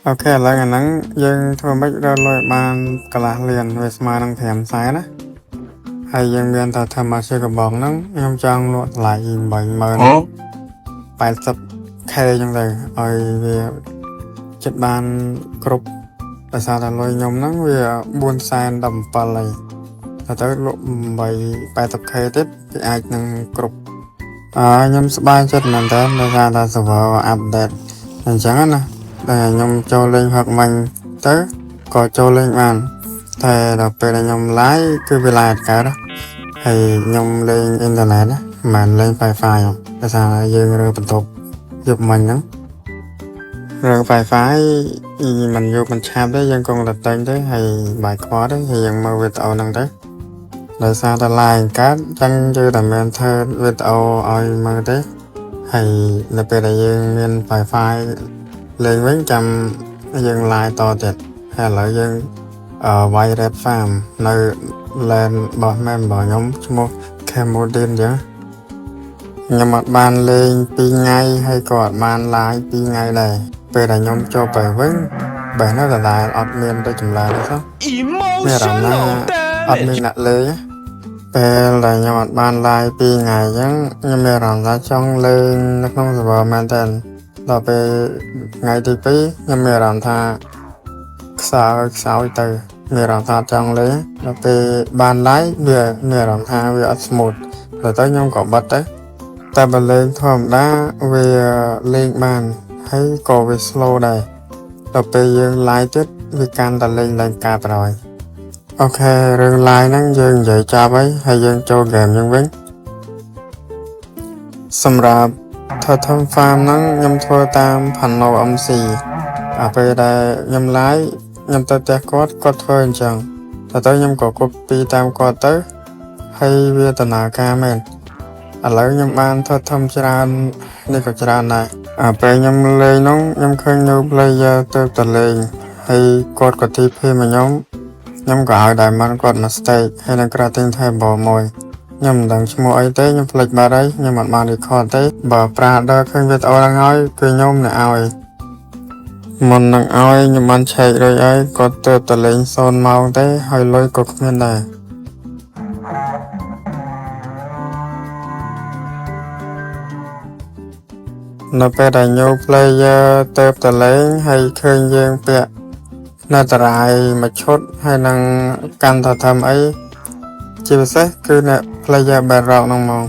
អូខេឥឡូវអាហ្នឹងយើងធ្វើម៉េចរកលុយបានកន្លះលានវាស្មើនឹង5សែនណាហើយយើងមានតែធ្វើមកជាកបងហ្នឹងខ្ញុំចង់លក់តម្លៃ80k ចឹងទៅឲ្យវាចិត្តបានគ្រប់ដោយសារតែលុយខ្ញុំហ្នឹងវា4សែន17ហើយទៅលក់80k ទៀតវាអាចនឹងគ្រប់ខ្ញុំសប្បាយចិត្តមែនតើដោយសារតែ server update អញ្ចឹងណាតែខ្ញុំចូលលេងផឹកមាញ់ទៅក៏ចូលលេងបានតែដល់ពេលដែលខ្ញុំ live គឺវា live អត់កើតហើយខ្ញុំលេងអ៊ីនធឺណិតណាមិនលេង Wi-Fi ដោយសារយើងរើបន្ទប់យប់មិញហ្នឹងរើ Wi-Fi មិនយកមិនឆាប់ទេយើងកុំតែតែងទៅហើយបាយខ្វល់ទេហើយយើងមើលវីដេអូហ្នឹងទៅដោយសារតែ live កើតចឹងយើងតែមានធ្វើវីដេអូឲ្យមើលទេហើយនៅពេលដែលយើងមាន Wi-Fi លេងវិញចាំយើង live តទៀតហើយឥឡូវយើងវាយ Red Farm នៅ land របស់ member ខ្ញុំឈ្មោះ Camodin ចឹងខ្ញុំអត់បានលេង2ថ្ងៃហើយក៏អត់បាន live 2ថ្ងៃដែរពេលដែលខ្ញុំចូលទៅវិញបែរនៅដដែលអត់មានទៅចម្លើយទេសោះមានអារម្មណ៍ថាអត់មានអ្នកលេងពេលដែលខ្ញុំអត់បាន live 2ថ្ងៃចឹងខ្ញុំមានអារម្មណ៍ថាចង់លេងនៅក្នុង server មែនតើដល់ពេលថ្ងៃទី2ខ្ញុំមានអារម្មណ៍ថាខ្សោយទៅមានអារម្មណ៍ថាចង់លេងដល់ពេលបាន live វាមានអារម្មណ៍ថាវាអត់ smooth ដល់ទៅខ្ញុំក៏បិទទៅតែបើលេងធម្មតាវាលេងបានហើយក៏វា slow ដែរដល់ពេលយើង live ទៀតវាកាន់តែលេងឡើងការប្រយអូខេរឿង live ហ្នឹងយើងនិយាយចាប់ហើយយើងចូល game យើងវិញសម្រាប់Totem Farm ហ្នឹងខ្ញុំធ្វើតាម Pano MC ពេលដែលខ្ញុំ live ខ្ញុំទៅផ្ទះគាត់ធ្វើអញ្ចឹងតែទៅខ្ញុំក៏ copy តាមគាត់ទៅហើយវាដំណើរការមែនឥឡូវខ្ញុំបានTotemច្រើននេះក៏ច្រើនដែរពេលខ្ញុំលេងហ្នឹងខ្ញុំឃើញ new player ទៅតលេងហើយគាត់ក៏ TP មកខ្ញុំក៏ឲ្យ diamond គាត់ mistake ហើយនឹង crafting table មួយខ្ញុំមិនដឹងឈ្មោះអីទេខ្ញុំភ្លេចបាត់ហើយខ្ញុំអត់បាន record ទេបើប្រាដល់ឃើញវីដេអូហ្នឹងហើយគឺខ្ញុំនឹងឲ្យមុននឹងឲ្យខ្ញុំបានឆែករួចហើយគាត់ទៅតលេង0ម៉ោងទេហើយលុយក៏គ្មានដែរនៅពេលដែល new player ទៅតលេងហើយឃើញយើងពាក់នៅតារាយមួយឈុតហើយនឹងកាន់ថាធ្វើអីជាពិសេសគឺអ្នក player bedrock ហ្នឹងហ្មង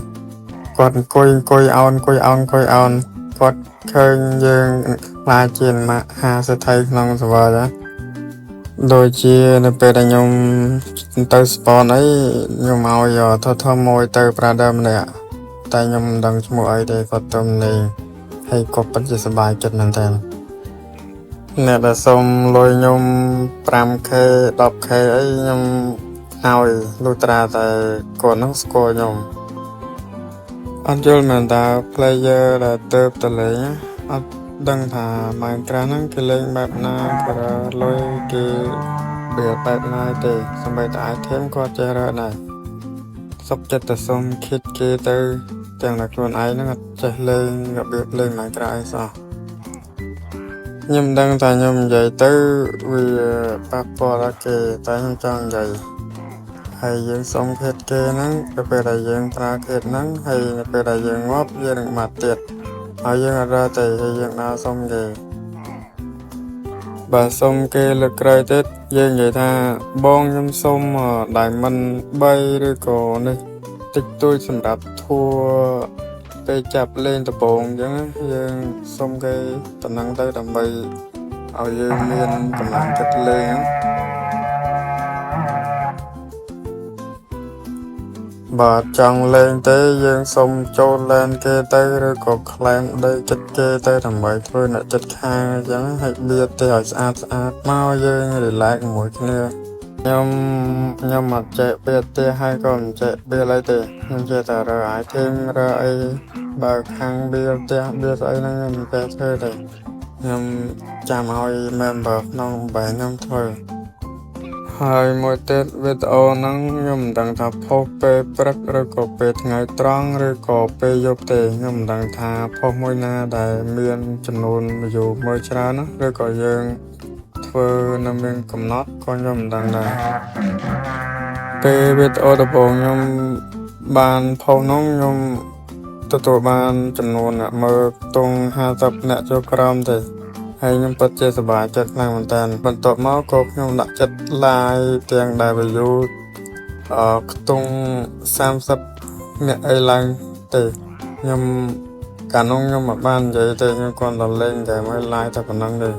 គាត់អង្គុយអោនគាត់ឃើញយើងខ្លាចជាមហាសេដ្ឋីក្នុង server ដែរដូចជានៅពេលដែលខ្ញុំទៅ spawn អីខ្ញុំឲ្យTotem មួយទៅ brother ម្នាក់តែខ្ញុំមិនដឹងឈ្មោះអីទេគាត់ទៅលេងហើយគាត់ពិតជាសប្បាយចិត្តមែនតើអ្នកដែលសុំលុយខ្ញុំ 5k 10k អីខ្ញុំឲ្យលុះត្រាតែគាត់នឹងស្គាល់ខ្ញុំអត់យល់មែនតើ player ដែលទៅតលេងអត់ដឹងថា Minecraft ហ្នឹងគេលេងបែបណាក៏លុយគេវាបែបណាទេសូម្បីតែ item គាត់ចេះរើដែរសុខចិត្តតែសុំ kit គេទៅទាំងតែខ្លួនឯងហ្នឹងអត់ចេះលេងរបៀបលេង Minecraft អីសោះខ្ញុំដឹងថាខ្ញុំនិយាយទៅវាប៉ះពាល់ដល់គេតែខ្ញុំចង់និយាយហើយយើងសុំខេតគេហ្នឹងទៅពេលដែលយើងប្រើខេតហ្នឹងហើយនៅពេលដែលយើងងាប់យើងនឹងបាត់ទៀតហើយយើងអត់រើទេហើយយើងដើរសុំគេបើសុំគេលើកក្រោយទៀតយើងនិយាយថាបងខ្ញុំសុំ diamond 3ឬក៏នេះតិចតួចសម្រាប់ធัวពេលចាប់លេងដំបងអញ្ចឹងយើងសុំគេតំណឹងទៅដើម្បីឲ្យយើងមានកម្លាំងចិត្តលេងបើចង់លេងទេយើងសុំចូលលេងគេទៅឬក៏ claim ដីចិត្តគេទៅដើម្បីធ្វើអ្នកចិត្តខាងអញ្ចឹងហើយបៀតទៅឲ្យស្អាតមកយើង relax ជាមួយគ្នាខ្ញុំអត់ចេះបៀតទេហើយក៏មិនចេះបៀតអីទេខ្ញុំចេះតែរើ item រើអីបើខាងបៀតផ្ទះបៀតស្អីហ្នឹងខ្ញុំមិនចេះធ្វើទេខ្ញុំចាំឲ្យ member ក្នុងបែបខ្ញុំធ្វើហ ហើយមួយទៀតវីដេអូហ្នឹងខ្ញុំមិនដឹងថាផុសពេលព្រឹកឬក៏ពេលថ្ងៃត្រង់ឬក៏ពេលយប់ទេខ្ញុំមិនដឹងថាផុសមួយណាដែលមានចំនួន view មើលច្រើនណាឬក៏យើងធ្វើនៅមានកំណត់ក៏ខ្ញុំមិនដឹងដែរពេលវីដេអូដំបូងខ្ញុំបានផុសនោះខ្ញុំទទួលបានចំនួនអ្នកមើលខ្ទង់50អ្នកចូលក្រោមទេហើយខ្ញុំពិតជាសប្បាយចិត្តខ្លាំងមែនតើបន្ទាប់មកក៏ខ្ញុំដាក់ចិត្ត live ទាំងដែល view ខ្ទង់30អ្នកអីឡើងទេខ្ញុំកាលនោះខ្ញុំមិនបាននិយាយទេខ្ញុំគ្រាន់តែលេងតែមើល live តែប៉ុណ្្នឹងទេ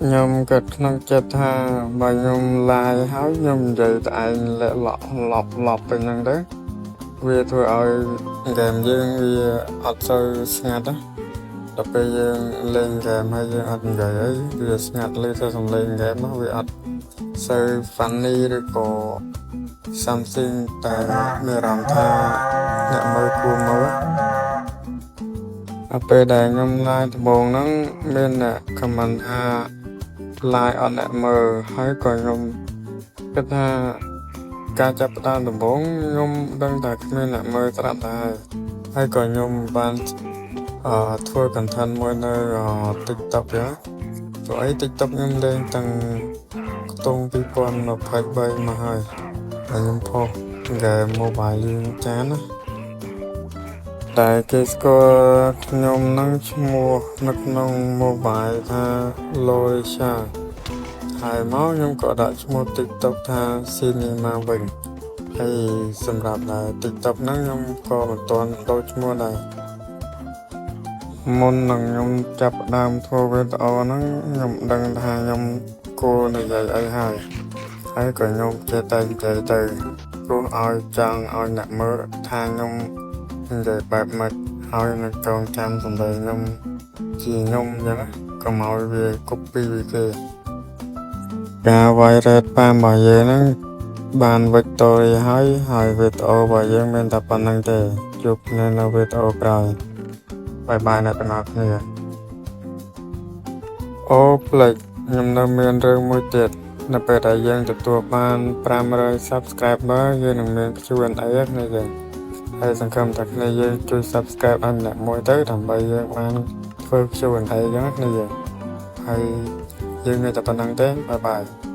ខ្ញុំគិតក្នុងចិត្តថាបើខ្ញុំ live ហើយខ្ញុំនិយាយតែឯងលាក់ឡប់ទៅហ្នឹងទៅវាធ្វើឲ្យហ្គេមយើងវាអត់សូវស្ងាត់ណាដល់ពេលយើងលេងហ្គេមហើយយើងអត់និយាយអីវាស្ងាត់លើទៅសំឡេងហ្គេមនោះវាអត់សូវ funny ឬក៏ something តែមានអារម្មណ៍ថាអ្នកមើលគួរមើលពេលដែលខ្ញុំ live ដំបូងហ្នឹងមានអ្នក comment ថា live អត់អ្នកមើលហើយក៏ខ្ញុំគិតថាការចាប់ផ្ដើមដំបូងខ្ញុំដឹងថាគ្មានអ្នកមើលស្រាប់ដែរហើយក៏ខ្ញុំបានធ្វើ content មួយនៅ TikTok ចឹងព្រោះអី TikTok ខ្ញុំលេងទាំងខ្ទង់2023មកហើយខ្ញុំផុស game mobile លេងចានណាតែគេស្គាល់ខ្ញុំនឹងឈ្មោះនៅក្នុង mobile ថា Lorisha ហើយមកខ្ញុំក៏ដាក់ឈ្មោះ TikTok ថា Cinema វិញហើយសម្រាប់តែ TikTok ហ្នឹងខ្ញុំក៏មិនទាន់ដូរឈ្មោះដែរមុននឹងខ្ញុំចាប់ផ្ដើមធ្វើវីដេអូហ្នឹងខ្ញុំដឹងថាខ្ញុំគួរនិយាយអីហើយក៏ខ្ញុំចេះតែនិយាយទៅព្រោះឲ្យចង់ឲ្យអ្នកមើលថាខ្ញុំនិយាយបែបម៉េចហើយនឹងចងចាំសម្ដីខ្ញុំជាខ្ញុំអញ្ចឹងកុំឲ្យវា copy ពីគេការ viral តាមរបស់យើងហ្នឹងបាន victory ហើយវីដេអូរបស់យើងមានតែប៉ុណ្្នឹងទេជួបគ្នានៅវីដេអូក្រោយបាយបាយអ្នកទាំងអស់គ្នាអូផ្លេចខ្ញុំនៅមានរឿងមួយទៀតនៅពេលដែលយើងទទួលបាន500 subscriber យើងនឹងមាន Q&A គ្នាយើងហើយសង្ឃឹមថាគ្នាយើងជួយ subscribe ឲ្យម្នាក់មួយទៅដើម្បីយើងបានធ្វើ Q&A ចឹងគ្នាយើងហើយយើងមានតែប៉ុណ្្នឹងទេបាយបាយ